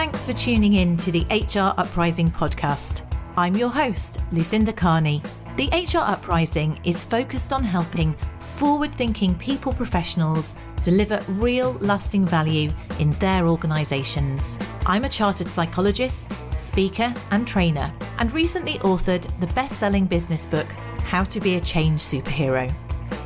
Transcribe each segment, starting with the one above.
Thanks for tuning in to the HR Uprising podcast. I'm your host, Lucinda. The HR Uprising is focused on helping forward-thinking people professionals deliver real lasting value in their organisations. I'm a chartered psychologist, speaker and trainer, and recently authored the best-selling business book, How to Be a Change Superhero.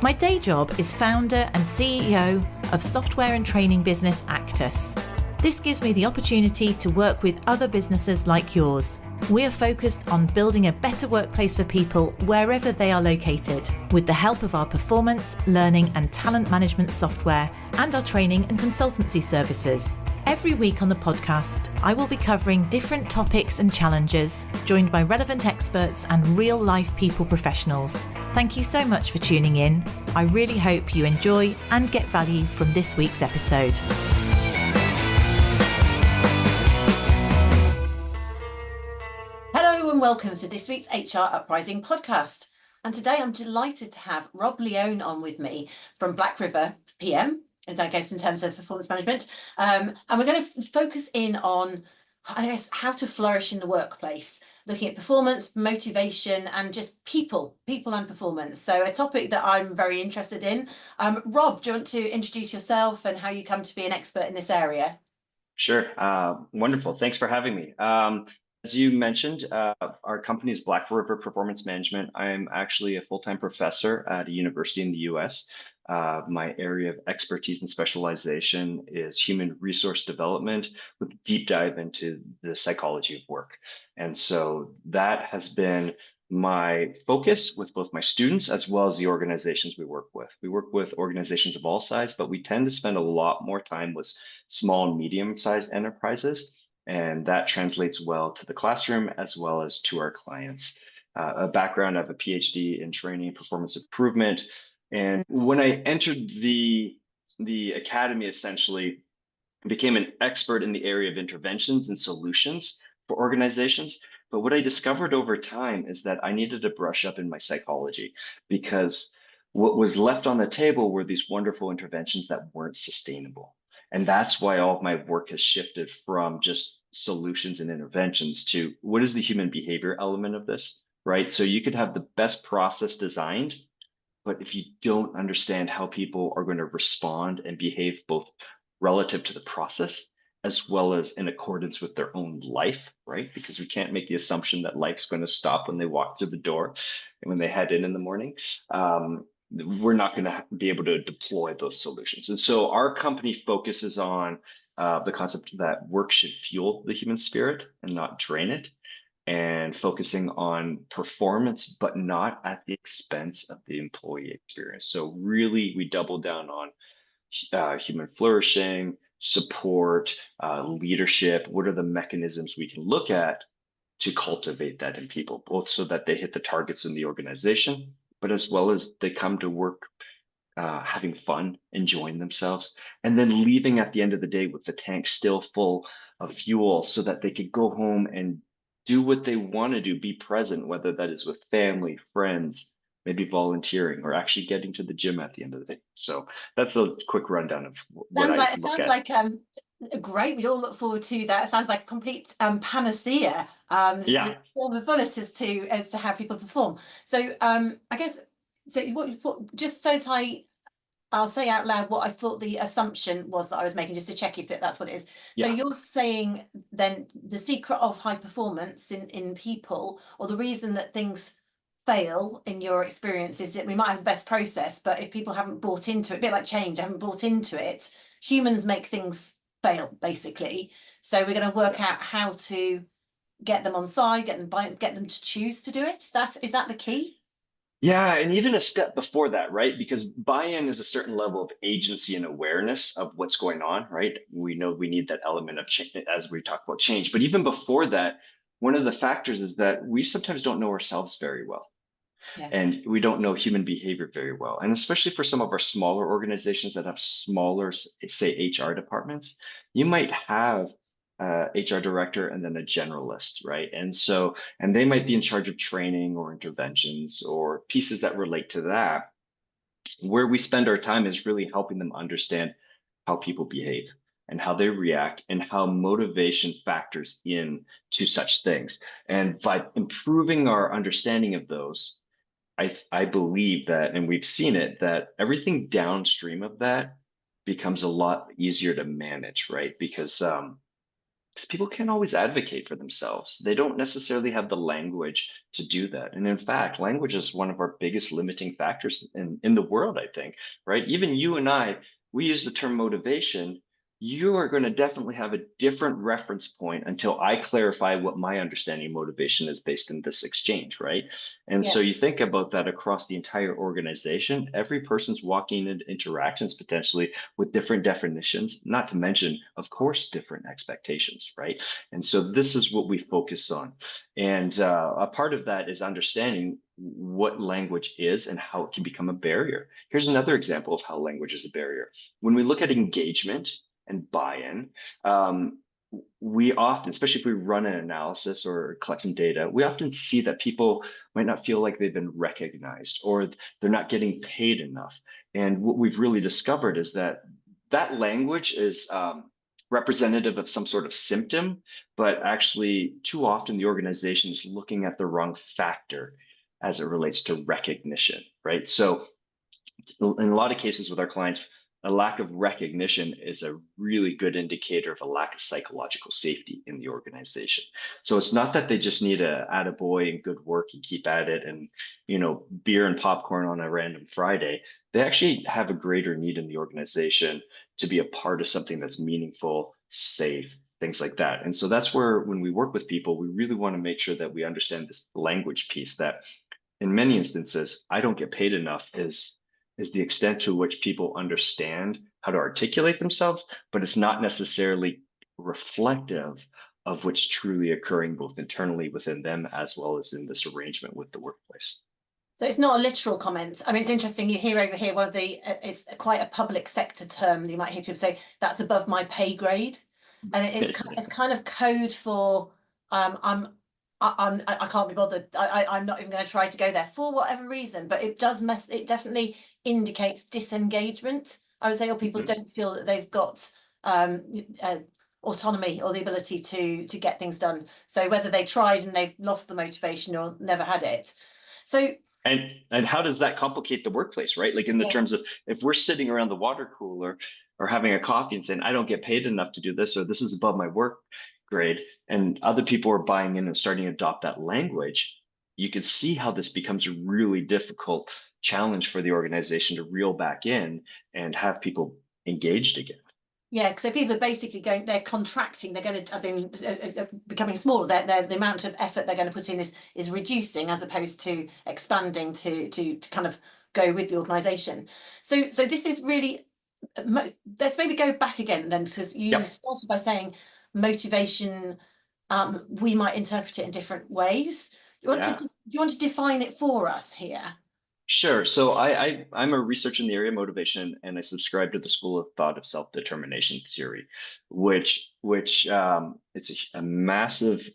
My day job is founder and CEO of software and training business Actus. This gives me the opportunity to work with other businesses like yours. We are focused on building a better workplace for people wherever they are located, with the help of our performance, learning and talent management software and our training and consultancy services. Every week on the podcast, I will be covering different topics and challenges, joined by relevant experts and real-life people professionals. Thank you so much for tuning in. I really hope you enjoy and get value from this week's episode. Hello and welcome to this week's HR Uprising podcast. And today I'm delighted to have Rob Leone on with me from Black River PM, as I guess in terms of performance management. And we're going to focus in on, I guess, how to flourish in the workplace, looking at performance, motivation, and just people and performance. So a topic that I'm very interested in. Rob, do you want to introduce yourself and how you come to be an expert in this area? Sure. Wonderful. Thanks for having me. As you mentioned, our company is Black River Performance Management. I'm actually a full-time professor at a university in the US. My area of expertise and specialization is human resource development with a deep dive into the psychology of work. And so that has been my focus with both my students as well as the organizations we work with. We work with organizations of all size, but we tend to spend a lot more time with small and medium-sized enterprises. And that translates well to the classroom as well as to our clients. A background, I have a PhD in training and performance improvement. And when I entered the academy, essentially became an expert in the area of interventions and solutions for organizations. But what I discovered over time is that I needed to brush up in my psychology, because what was left on the table were these wonderful interventions that weren't sustainable. And that's why all of my work has shifted from just solutions and interventions to what is the human behavior element of this, right? So you could have the best process designed, but if you don't understand how people are going to respond and behave both relative to the process as well as in accordance with their own life, right? Because we can't make the assumption that life's going to stop when they walk through the door and when they head in the morning. We're not going to be able to deploy those solutions. And so our company focuses on the concept that work should fuel the human spirit and not drain it, and focusing on performance, but not at the expense of the employee experience. So really, we double down on human flourishing, support, leadership. What are the mechanisms we can look at to cultivate that in people, both so that they hit the targets in the organization, but as well as they come to work having fun, enjoying themselves, and then leaving at the end of the day with the tank still full of fuel so that they could go home and do what they want to do, be present, whether that is with family, friends, maybe volunteering, or actually getting to the gym at the end of the day. So that's a quick rundown of what I look at. Great. We all look forward to that. It sounds like a complete panacea. Yeah. Silver bullet as to how people perform. So I guess just so that I'll say out loud what I thought the assumption was that I was making, just to check if that's what it is. Yeah. So you're saying then the secret of high performance in people, or the reason that things fail in your experience, is that we might have the best process, but if people haven't bought into it, a bit like change, haven't bought into it, humans make things fail, basically. So we're going to work out how to get them on side, get them to choose to do it. Is that the key? Yeah, and even a step before that, right? Because buy-in is a certain level of agency and awareness of what's going on, right? We know we need that element of change as we talk about change. But even before that, one of the factors is that we sometimes don't know ourselves very well. Yeah. And we don't know human behavior very well. And especially for some of our smaller organizations that have smaller, say, HR departments, you might have HR director and then a generalist, right? And they might be in charge of training or interventions or pieces that relate to that. Where we spend our time is really helping them understand how people behave. and how they react and how motivation factors in to such things. And by improving our understanding of those, I believe that, and we've seen it, that everything downstream of that becomes a lot easier to manage, right? Because people can't always advocate for themselves. They don't necessarily have the language to do that. And in fact, language is one of our biggest limiting factors in the world, I think, right? Even you and I, we use the term motivation. You are going to definitely have a different reference point until I clarify what my understanding of motivation is based in this exchange, right? And Yeah. so you think about that across the entire organization, every person's walking into interactions potentially with different definitions, not to mention, of course, different expectations, right? And so this is what we focus on. And a part of that is understanding what language is and how it can become a barrier. Here's another example of how language is a barrier. When we look at engagement and buy-in, we often, especially if we run an analysis or collect some data, we often see that people might not feel like they've been recognized or they're not getting paid enough. And what we've really discovered is that that language is representative of some sort of symptom, but actually too often the organization is looking at the wrong factor as it relates to recognition, right? So in a lot of cases with our clients, a lack of recognition is a really good indicator of a lack of psychological safety in the organization. So it's not that they just need a attaboy and good work and keep at it and, beer and popcorn on a random Friday. They actually have a greater need in the organization to be a part of something that's meaningful, safe, things like that. And so that's where when we work with people, we really want to make sure that we understand this language piece that in many instances, I don't get paid enough is the extent to which people understand how to articulate themselves, but it's not necessarily reflective of what's truly occurring both internally within them as well as in this arrangement with the workplace. So it's not a literal comment. I mean, it's interesting. You hear over here one of the it's quite a public sector term. You might hear people say that's above my pay grade, and it's kind of code for I can't be bothered. I'm not even going to try to go there for whatever reason. But it does it definitely indicates disengagement. I would say, or people don't feel that they've got autonomy or the ability to get things done. So whether they tried and they've lost the motivation or never had it. So and how does that complicate the workplace, right? Like in the terms of if we're sitting around the water cooler or having a coffee and saying, I don't get paid enough to do this, or this is above my work grade, and other people are buying in and starting to adopt that language, you can see how this becomes a really difficult challenge for the organization to reel back in and have people engaged again. Yeah, so people are basically they're contracting, they're going to, as in becoming smaller, the amount of effort they're going to put in is reducing as opposed to expanding to kind of go with the organization. So this is really, let's maybe go back again then, because you started by saying motivation, we might interpret it in different ways. Do you want to define it for us here? Sure. So I'm a researcher in the area of motivation, and I subscribe to the school of thought of self-determination theory, which it's a massive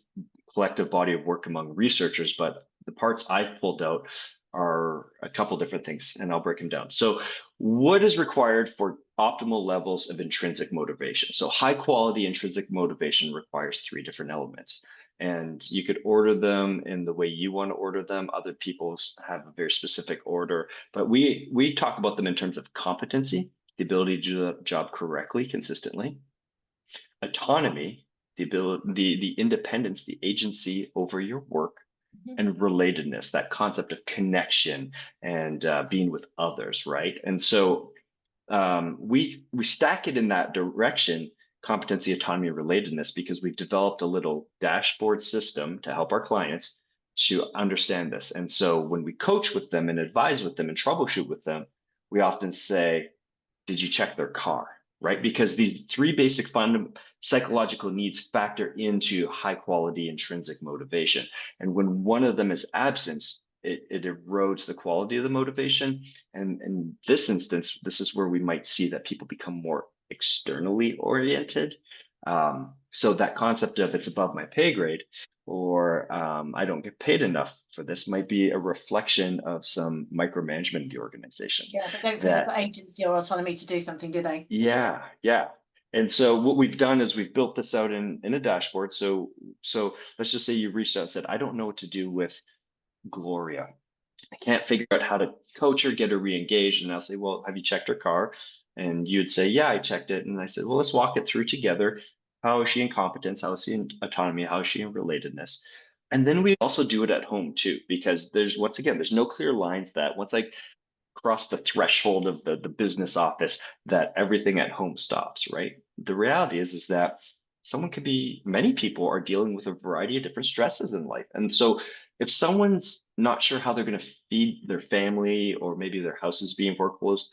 collective body of work among researchers. But the parts I've pulled out are a couple different things, and I'll break them down. So what is required for optimal levels of intrinsic motivation? So high quality intrinsic motivation requires three different elements. And you could order them in the way you want to order them. Other people have a very specific order, but we talk about them in terms of competency, the ability to do the job correctly, consistently, autonomy, the ability, the independence, the agency over your work, and relatedness, that concept of connection and being with others, right? And so we stack it in that direction, competency, autonomy, relatedness, because we've developed a little dashboard system to help our clients to understand this. And so when we coach with them and advise with them and troubleshoot with them, we often say, did you check their car? Right? Because these three basic psychological needs factor into high quality intrinsic motivation. And when one of them is absent, it erodes the quality of the motivation. And in this instance, this is where we might see that people become more externally oriented. So that concept of it's above my pay grade or I don't get paid enough for this might be a reflection of some micromanagement in the organization. Yeah, they don't feel they've got agency or autonomy to do something, do they? Yeah. And so what we've done is we've built this out in a dashboard. So let's just say you reached out and said, I don't know what to do with Gloria. I can't figure out how to coach her, get her re-engaged. And I'll say, well, have you checked her car? And you'd say, yeah, I checked it. And I said, well, let's walk it through together. How is she in competence? How is she in autonomy? How is she in relatedness? And then we also do it at home too, because once again, there's no clear lines that once I cross the threshold of the business office, that everything at home stops, right? The reality is that many people are dealing with a variety of different stresses in life. And so if someone's not sure how they're going to feed their family, or maybe their house is being foreclosed,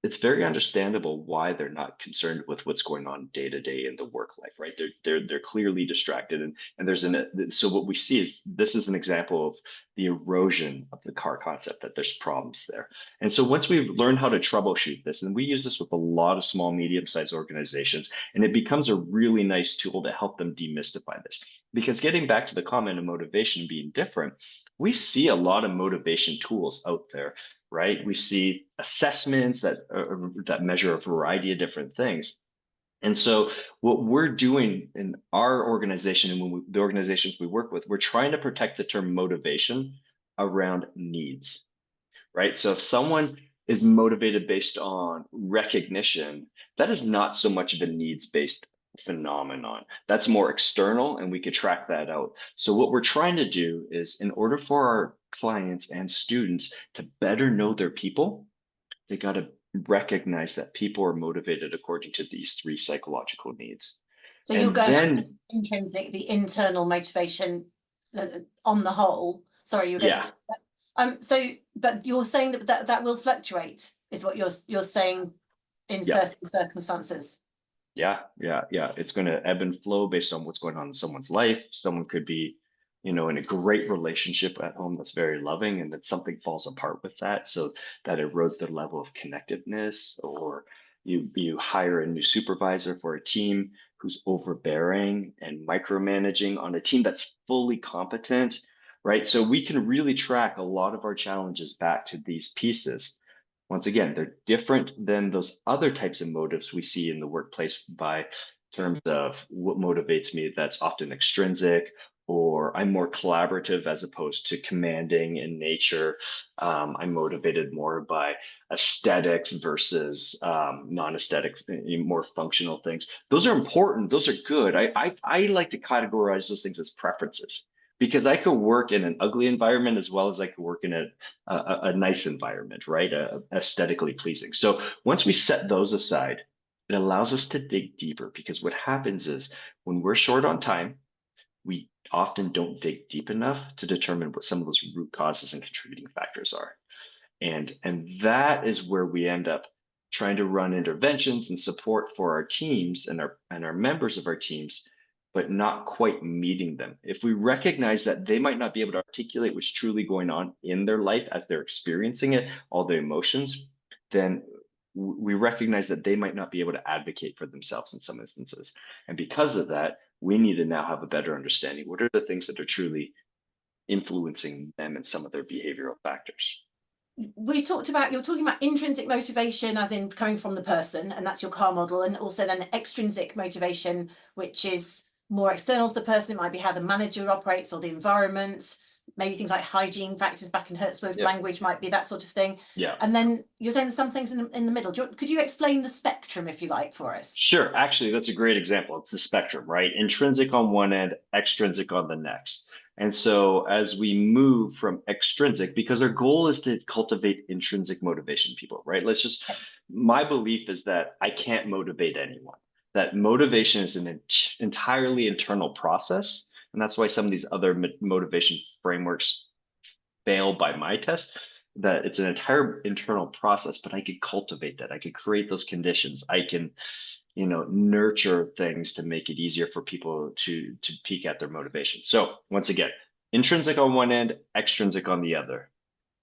it's very understandable why they're not concerned with what's going on day to day in the work life, right? They're clearly distracted, and so what we see is this is an example of the erosion of the car concept, that there's problems there. And so once we've learned how to troubleshoot this, and we use this with a lot of small, medium-sized organizations, and it becomes a really nice tool to help them demystify this. Because getting back to the comment of motivation being different, we see a lot of motivation tools out there, right? We see assessments that measure a variety of different things. And so what we're doing in our organization, and the organizations we work with, we're trying to protect the term motivation around needs, right? So if someone is motivated based on recognition, that is not so much of a needs-based phenomenon. That's more external, and we could track that out. So what we're trying to do is, in order for our clients and students to better know their people, they got to recognize that people are motivated according to these three psychological needs. So you're going after intrinsic, the internal motivation on the whole. Sorry, you're going to. But you're saying that will fluctuate, is what you're saying, in certain circumstances. Yeah. It's going to ebb and flow based on what's going on in someone's life. Someone could be, in a great relationship at home that's very loving, and that something falls apart with that, so that erodes their level of connectedness. Or you hire a new supervisor for a team who's overbearing and micromanaging on a team that's fully competent, right? So we can really track a lot of our challenges back to these pieces. Once again, they're different than those other types of motives we see in the workplace by terms of what motivates me. That's often extrinsic, or I'm more collaborative as opposed to commanding in nature. I'm motivated more by aesthetics versus non-aesthetic, more functional things. Those are important. Those are good. I like to categorize those things as preferences, because I could work in an ugly environment as well as I could work in a nice environment, right? Aesthetically pleasing. So once we set those aside, it allows us to dig deeper, because what happens is when we're short on time, we often don't dig deep enough to determine what some of those root causes and contributing factors are. And that is where we end up trying to run interventions and support for our teams and our members of our teams, but not quite meeting them. If we recognize that they might not be able to articulate what's truly going on in their life as they're experiencing it, all the emotions, then we recognize that they might not be able to advocate for themselves in some instances. And because of that, we need to now have a better understanding. What are the things that are truly influencing them and some of their behavioral factors? You're talking about intrinsic motivation, as in coming from the person, and that's your car model, and also then extrinsic motivation, which is more external to the person. It might be how the manager operates or the environment, maybe things like hygiene factors. Back in Hertzberg's language might be that sort of thing. Yeah. And then you're saying there's some things in the middle. Could you explain the spectrum, if you like, for us? Sure. Actually, that's a great example. It's a spectrum, right? Intrinsic on one end, extrinsic on the next. And so as we move from extrinsic, because our goal is to cultivate intrinsic motivation in people, right? My belief is that I can't motivate anyone. That motivation is an entirely internal process. And that's why some of these other motivation frameworks fail by my test, that it's an entire internal process, but I could cultivate that. I could create those conditions. I can, nurture things to make it easier for people to peak at their motivation. So once again, intrinsic on one end, extrinsic on the other.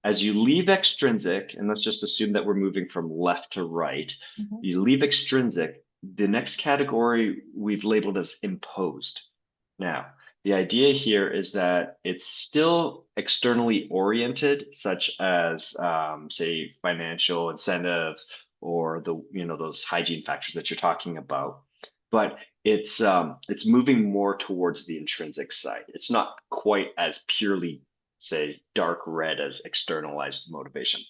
As you leave extrinsic, and let's just assume that we're moving from left to right, you leave extrinsic, the next category we've labeled as imposed. Now, the idea here is that it's still externally oriented, such as, say, financial incentives or the, those hygiene factors that you're talking about. But it's moving more towards the intrinsic side. It's not quite as purely, say, dark red as externalized motivation.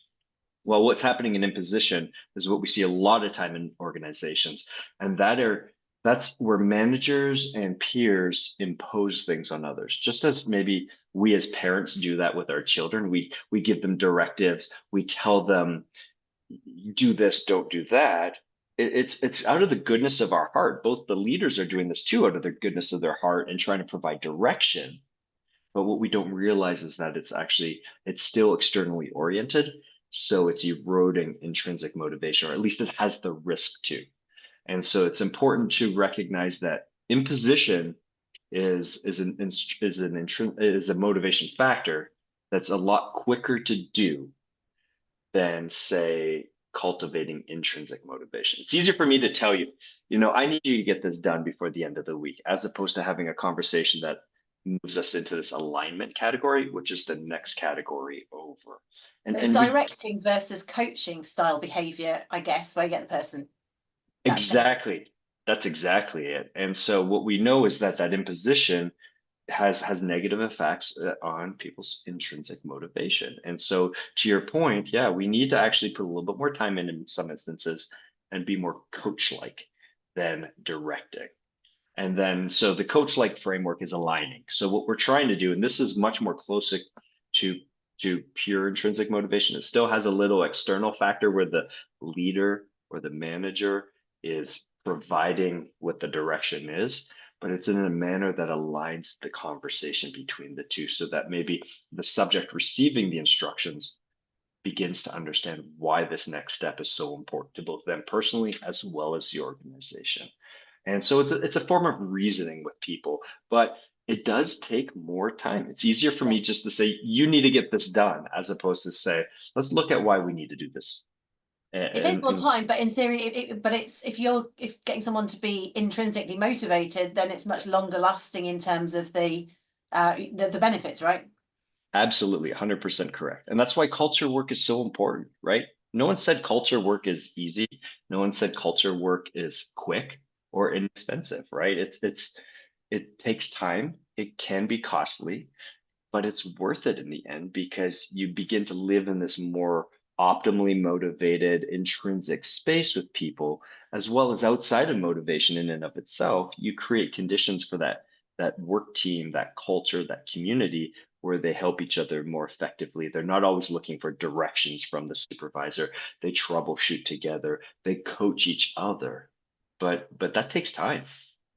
Well, what's happening in imposition is what we see a lot of time in organizations, and that's where managers and peers impose things on others. Just as maybe we as parents do that with our children, we give them directives, we tell them, do this, don't do that. It's out of the goodness of our heart. Both the leaders are doing this too, out of the goodness of their heart and trying to provide direction. But what we don't realize is that it's still externally oriented. So it's eroding intrinsic motivation, or at least it has the risk to. And so it's important to recognize that imposition is a motivation factor that's a lot quicker to do than, say, cultivating intrinsic motivation. It's easier for me to tell you, I need you to get this done before the end of the week, as opposed to having a conversation that moves us into this alignment category, which is the next category over. So it's directing versus coaching style behavior, I guess, where you get the person. Exactly. That's exactly it. And so what we know is that imposition has negative effects on people's intrinsic motivation. And so to your point, yeah, we need to actually put a little bit more time in some instances and be more coach-like than directing. And then, so the coach-like framework is aligning. So what we're trying to do, and this is much more closer to pure intrinsic motivation, it still has a little external factor where the leader or the manager is providing what the direction is, but it's in a manner that aligns the conversation between the two, so that maybe the subject receiving the instructions begins to understand why this next step is so important to both them personally as well as the organization. And so it's a form of reasoning with people, but it does take more time. It's easier for me just to say, you need to get this done, as opposed to say, let's look at why we need to do this. It takes more time, but in theory, if getting someone to be intrinsically motivated, then it's much longer lasting in terms of the benefits, right? Absolutely, 100% correct. And that's why culture work is so important, right? No one said culture work is easy. No one said culture work is quick or inexpensive, right? It takes time. It can be costly, but it's worth it in the end, because you begin to live in this more optimally motivated, intrinsic space with people, as well as outside of motivation in and of itself. You create conditions for that work team, that culture, that community, where they help each other more effectively. They're not always looking for directions from the supervisor. They troubleshoot together. They coach each other. But that takes time.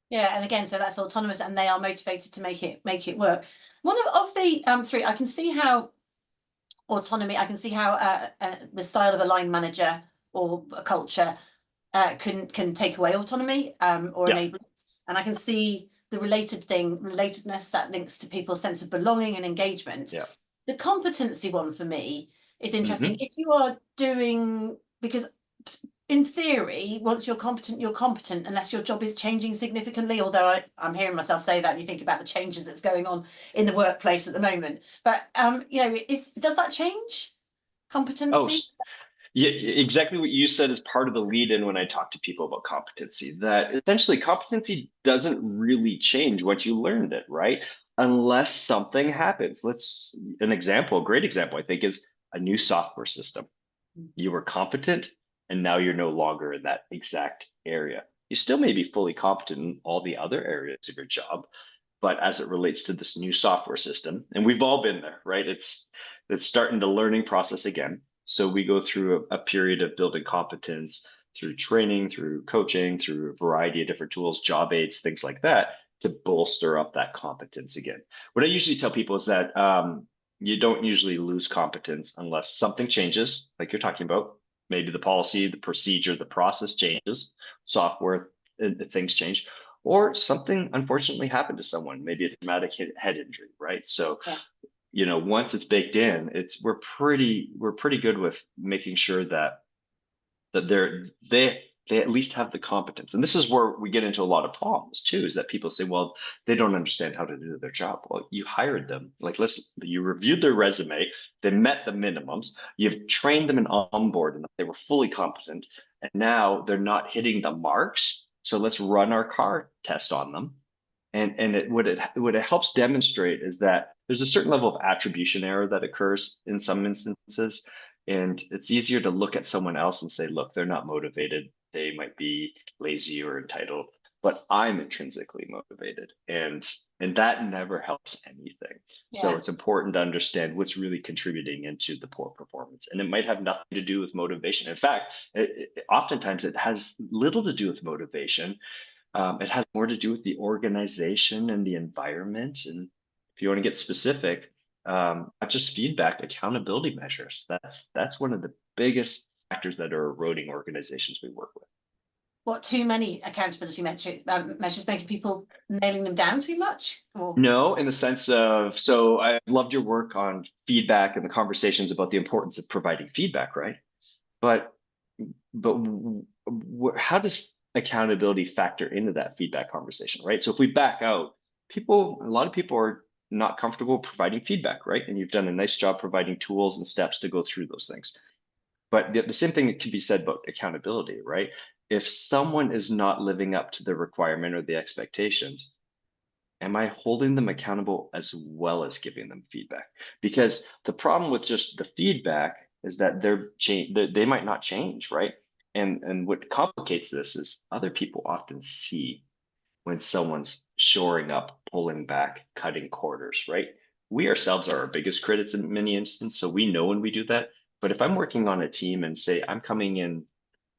Yeah, and again, so that's autonomous, and they are motivated to make it work. One of the three, I can see how autonomy, I can see how the style of a line manager or a culture can take away autonomy or enable it. And I can see the relatedness that links to people's sense of belonging and engagement. Yeah. The competency one for me is interesting. If you are doing, because in theory, once you're competent, unless your job is changing significantly, although I'm hearing myself say that, and you think about the changes that's going on in the workplace at the moment. But, does that change competency? Oh, yeah, exactly what you said is part of the lead in when I talk to people about competency, that essentially competency doesn't really change once you learned it, right? Unless something happens. A great example, I think, is a new software system. You were competent, and now you're no longer in that exact area. You still may be fully competent in all the other areas of your job, but as it relates to this new software system, and we've all been there, right? It's starting the learning process again. So we go through a period of building competence through training, through coaching, through a variety of different tools, job aids, things like that, to bolster up that competence again. What I usually tell people is that you don't usually lose competence unless something changes, like you're talking about. Maybe the policy, the procedure, the process changes, software, things change, or something unfortunately happened to someone, maybe a traumatic head injury, right? So, once it's baked in, we're pretty good with making sure that they at least have the competence. And this is where we get into a lot of problems too, is that people say, well, they don't understand how to do their job. Well, you hired them. Like, listen, you reviewed their resume, they met the minimums, you've trained them and onboarded them, they were fully competent, and now they're not hitting the marks. So let's run our car test on them. And what it helps demonstrate is that there's a certain level of attribution error that occurs in some instances. And it's easier to look at someone else and say, look, they're not motivated. They might be lazy or entitled, but I'm intrinsically motivated. And that never helps anything. So Yeah. it's important to understand what's really contributing into the poor performance. And it might have nothing to do with motivation. In fact, oftentimes it has little to do with motivation. It has more to do with the organization and the environment. And if you want to get specific, not just feedback, accountability measures. That's one of the biggest factors that are eroding organizations we work with. What, too many accountability measures, making people nailing them down too much? Or? No, in the sense of, so I loved your work on feedback and the conversations about the importance of providing feedback, right? But how does accountability factor into that feedback conversation, right? So if we back out, a lot of people are not comfortable providing feedback, right? And you've done a nice job providing tools and steps to go through those things. But the same thing can be said about accountability, right? If someone is not living up to the requirement or the expectations, am I holding them accountable as well as giving them feedback? Because the problem with just the feedback is that they might not change, right? And what complicates this is other people often see when someone's shoring up, pulling back, cutting corners, right? We ourselves are our biggest critics in many instances, so we know when we do that. But if I'm working on a team and say I'm coming in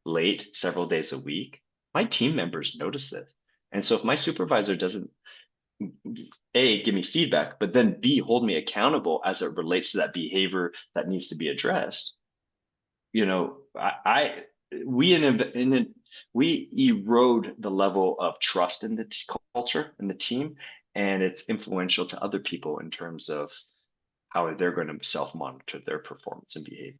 late several days a week, my team members notice this. And so if my supervisor doesn't A, give me feedback, but then B, hold me accountable as it relates to that behavior that needs to be addressed, you know, we erode the level of trust in the culture and the team, and it's influential to other people in terms of how they're going to self-monitor their performance and behavior.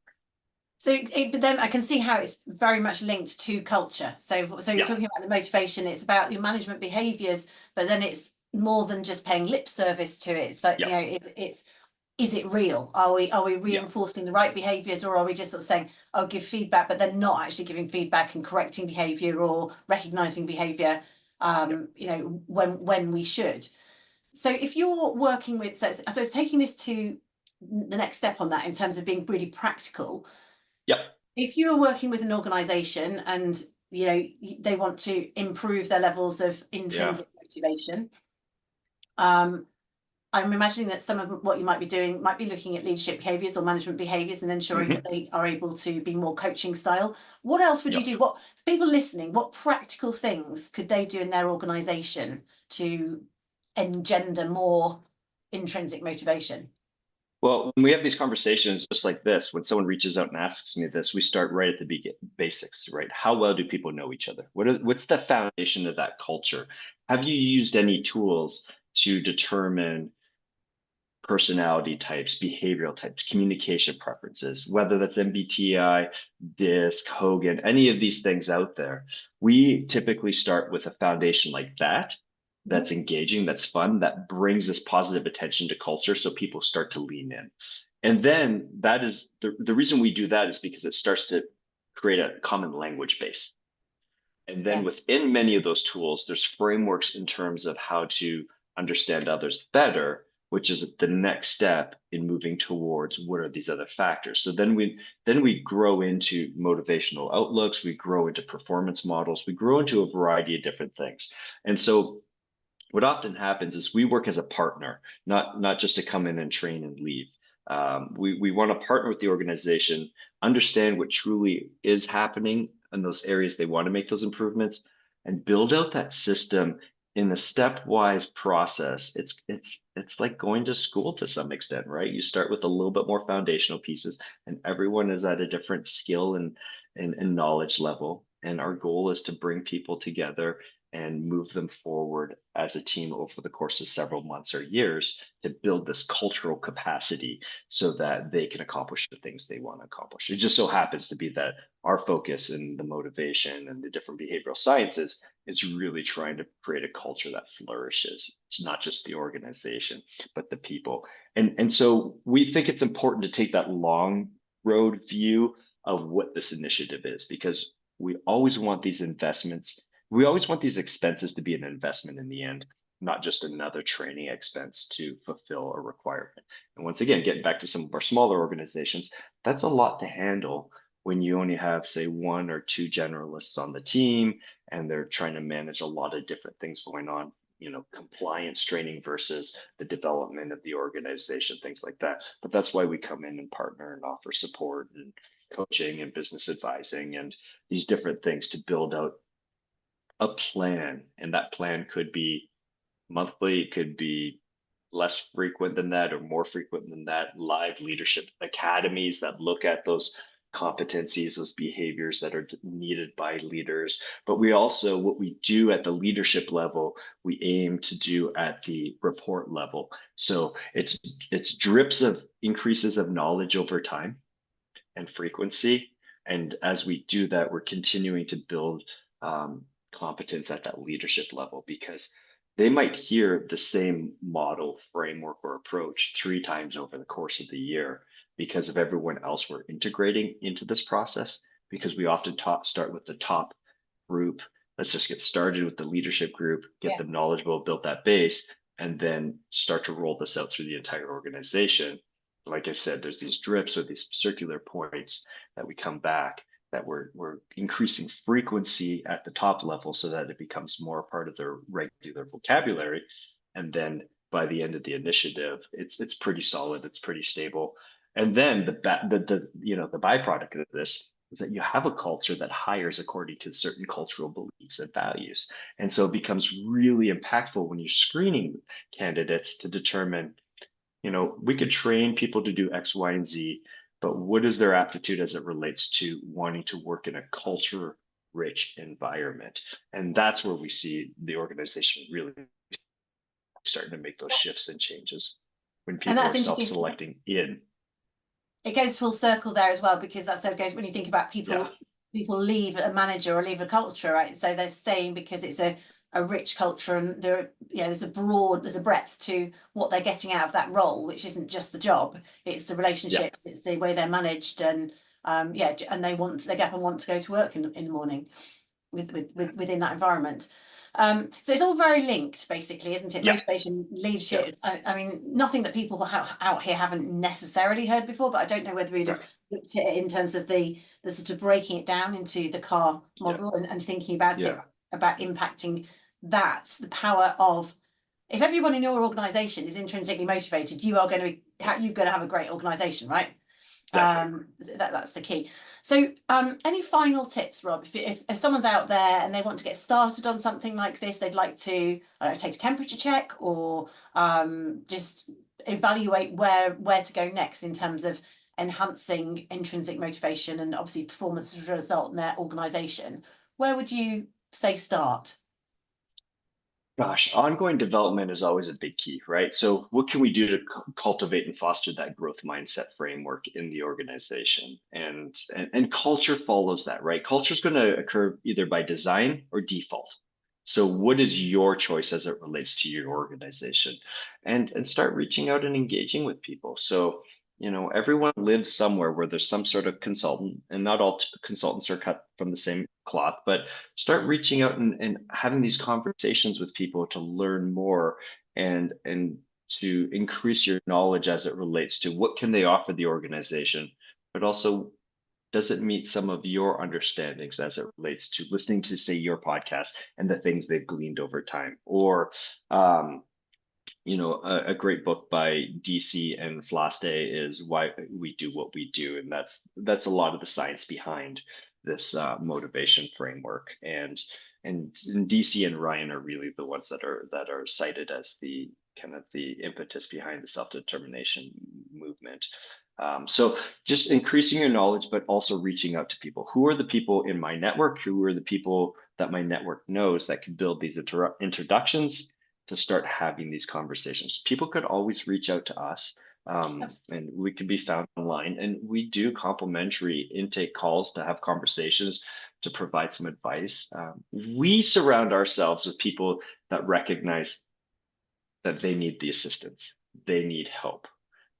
So, but then I can see how it's very much linked to culture. So you're Yeah. talking about the motivation, it's about your management behaviors, but then it's more than just paying lip service to it. So, Yeah. you know, is it real? Are we reinforcing the right behaviors, or are we just sort of saying, oh, give feedback, but then not actually giving feedback and correcting behavior or recognizing behavior, you know, when we should? So if you're working with, so I suppose taking this to the next step on that in terms of being really practical. Yep. If you're working with an organization and you know they want to improve their levels of intrinsic motivation, I'm imagining that some of what you might be doing might be looking at leadership behaviors or management behaviors and ensuring that they are able to be more coaching style. What else would you do? What, for people listening, what practical things could they do in their organization to engender more intrinsic motivation? Well, when we have these conversations just like this, when someone reaches out and asks me this, we start right at the basics, right? How well do people know each other? What's the foundation of that culture? Have you used any tools to determine personality types, behavioral types, communication preferences, whether that's MBTI, DISC, Hogan, any of these things out there? We typically start with a foundation like that, that's engaging, that's fun, that brings this positive attention to culture so people start to lean in. And then that is the reason we do that is because it starts to create a common language base. And then within many of those tools, there's frameworks in terms of how to understand others better, which is the next step in moving towards what are these other factors. So then we grow into motivational outlooks, we grow into performance models, we grow into a variety of different things. And so what often happens is we work as a partner, not just to come in and train and leave. We want to partner with the organization, understand what truly is happening in those areas they want to make those improvements, and build out that system in a stepwise process. It's like going to school to some extent, right? You start with a little bit more foundational pieces, and everyone is at a different skill and knowledge level. And our goal is to bring people together and move them forward as a team over the course of several months or years to build this cultural capacity so that they can accomplish the things they want to accomplish. It just so happens to be that our focus and the motivation and the different behavioral sciences is really trying to create a culture that flourishes. It's not just the organization, but the people. And so we think it's important to take that long road view of what this initiative is, because we always want these investments, we always want these expenses to be an investment in the end, not just another training expense to fulfill a requirement. And once again, getting back to some of our smaller organizations, that's a lot to handle when you only have, say, one or two generalists on the team and they're trying to manage a lot of different things going on, compliance training versus the development of the organization, things like that. But that's why we come in and partner and offer support and coaching and business advising and these different things to build out a plan. And that plan could be monthly, it could be less frequent than that or more frequent than that. Live leadership academies that look at those competencies, those behaviors that are needed by leaders. But we also, what we do at the leadership level, we aim to do at the report level. So it's drips of increases of knowledge over time and frequency. And as we do that, we're continuing to build competence at that leadership level, because they might hear the same model, framework, or approach 3 times over the course of the year because of everyone else we're integrating into this process. Because we often start with the top group. Let's just get started with the leadership group, get them knowledgeable, build that base, and then start to roll this out through the entire organization. Like I said, there's these drips or these circular points that we come back, that we're increasing frequency at the top level so that it becomes more a part of their regular vocabulary. And then by the end of the initiative, it's pretty solid, it's pretty stable. And then the byproduct of this is that you have a culture that hires according to certain cultural beliefs and values. And so it becomes really impactful when you're screening candidates to determine, we could train people to do X, Y, and Z, but what is their aptitude as it relates to wanting to work in a culture rich environment? And that's where we see the organization really starting to make those shifts and changes when people are self-selecting in. It goes full circle there as well, because that's so goes when you think about people leave a manager or leave a culture, right? So they're staying because it's a rich culture, and there's a breadth to what they're getting out of that role, which isn't just the job, it's the relationships, it's the way they're managed, and and they get up and want to go to work in the morning within that environment. So it's all very linked, basically, isn't it? Motivation, leadership. I mean, nothing that people out here haven't necessarily heard before, but I don't know whether we'd have looked at it in terms of the sort of breaking it down into the CAR model and thinking about it, about impacting that, the power of, if everyone in your organization is intrinsically motivated, you've got to have a great organization, right? That's the key. So any final tips, Rob, if someone's out there and they want to get started on something like this, they'd like to take a temperature check or just evaluate where to go next in terms of enhancing intrinsic motivation and obviously performance as a result in their organization, where would you say start? Gosh, ongoing development is always a big key, right? So what can we do to cultivate and foster that growth mindset framework in the organization? And culture follows that, right? Culture is going to occur either by design or default. So what is your choice as it relates to your organization? And start reaching out and engaging with people. So everyone lives somewhere where there's some sort of consultant, and not all consultants are cut from the same cloth, but start reaching out and having these conversations with people to learn more and to increase your knowledge as it relates to what can they offer the organization, but also does it meet some of your understandings as it relates to listening to, say, your podcast and the things they've gleaned over time? Or a great book by DC and Flaste is Why We Do What We Do. And that's a lot of the science behind this motivation framework. And And DC and Ryan are really the ones that are cited as the kind of the impetus behind the self-determination movement. So just increasing your knowledge, but also reaching out to people. Who are the people in my network? Who are the people that my network knows that can build these introductions to start having these conversations? People could always reach out to us, and we can be found online. And we do complimentary intake calls to have conversations, to provide some advice. We surround ourselves with people that recognize that they need the assistance, they need help.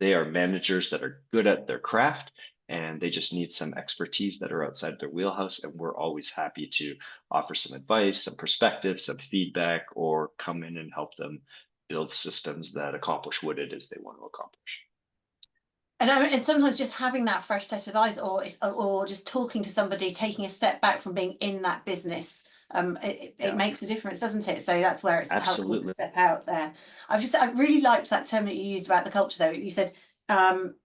They are managers that are good at their craft, and they just need some expertise that are outside their wheelhouse. And we're always happy to offer some advice, some perspective, some feedback, or come in and help them build systems that accomplish what it is they want to accomplish. And sometimes just having that fresh set of eyes, or just talking to somebody, taking a step back from being in that business, it makes a difference, doesn't it? So that's where it's helpful to step out there. I really liked that term that you used about the culture, though. You said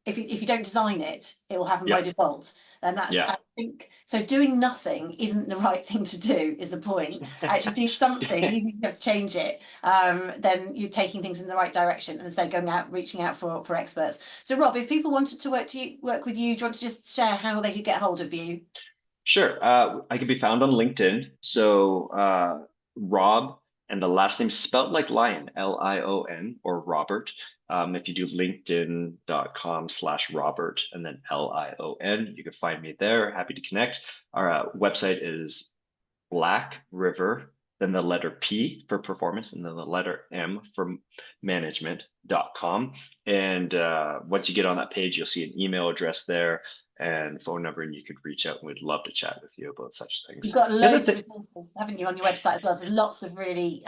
if you don't design it, it will happen by default. And that's, I think, so doing nothing isn't the right thing to do, is the point. Actually do something, even if you have to change it, then you're taking things in the right direction, and so going out, reaching out for experts. So Rob, if people wanted to work with you, do you want to just share how they could get hold of you? Sure. I can be found on LinkedIn. So Rob, and the last name spelled like lion, Lion, or Robert. If you do linkedin.com/Robert and then Lion, you can find me there. Happy to connect. Our website is Black River, then the letter P for performance, and then the letter M for management.com. And once you get on that page, you'll see an email address there and phone number, and you could reach out, and we'd love to chat with you about such things. You've got loads of resources, haven't you, on your website as well? So lots of really,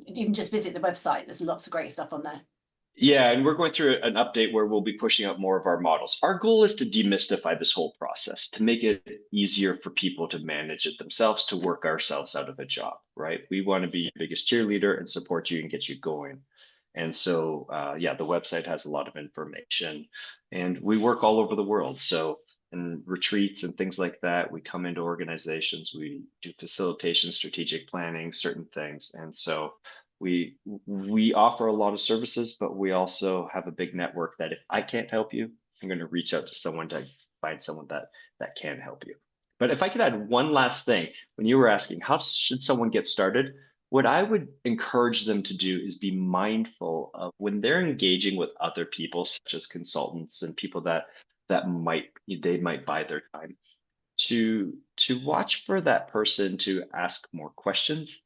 you can just visit the website. There's lots of great stuff on there. Yeah, and we're going through an update where we'll be pushing out more of our models. Our goal is to demystify this whole process, to make it easier for people to manage it themselves, to work ourselves out of a job, right? We want to be your biggest cheerleader and support you and get you going. And so, the website has a lot of information, and we work all over the world. So in retreats and things like that, we come into organizations, we do facilitation, strategic planning, certain things. And so we offer a lot of services, but we also have a big network that if I can't help you, I'm going to reach out to someone to find someone that can help you. But if I could add one last thing, when you were asking, how should someone get started? What I would encourage them to do is be mindful of when they're engaging with other people, such as consultants and people that might buy their time, to watch for that person to ask more questions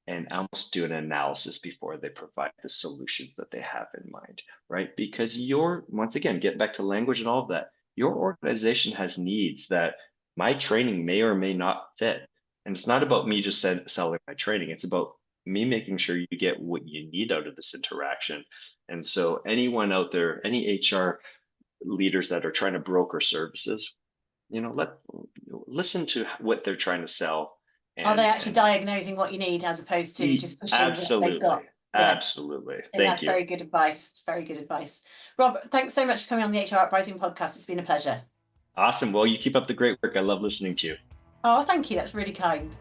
and almost do an analysis before they provide the solutions that they have in mind, right? Because once again, get back to language and all of that, your organization has needs that my training may or may not fit. And it's not about me just selling my training. It's about me making sure you get what you need out of this interaction. And so anyone out there, any HR leaders that are trying to broker services, listen to what they're trying to sell. Are they actually diagnosing what you need as opposed to just pushing what they've got? Absolutely. That's very good advice. Very good advice. Rob, thanks so much for coming on the HR Uprising podcast. It's been a pleasure. Awesome. Well, you keep up the great work. I love listening to you. Oh, thank you. That's really kind.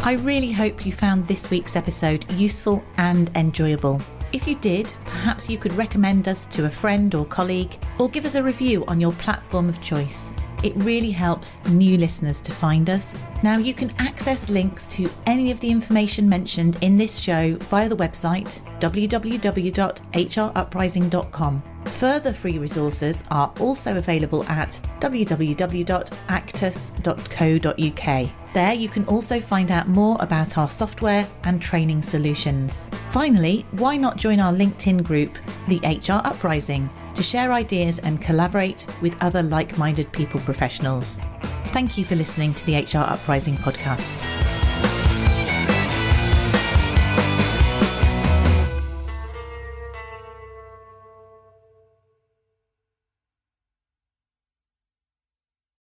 I really hope you found this week's episode useful and enjoyable. If you did, perhaps you could recommend us to a friend or colleague, or give us a review on your platform of choice. It really helps new listeners to find us. Now you can access links to any of the information mentioned in this show via the website www.hruprising.com. Further free resources are also available at www.actus.co.uk. There you can also find out more about our software and training solutions. Finally, why not join our LinkedIn group, the HR Uprising, to share ideas and collaborate with other like-minded people professionals. Thank you for listening to the HR Uprising podcast.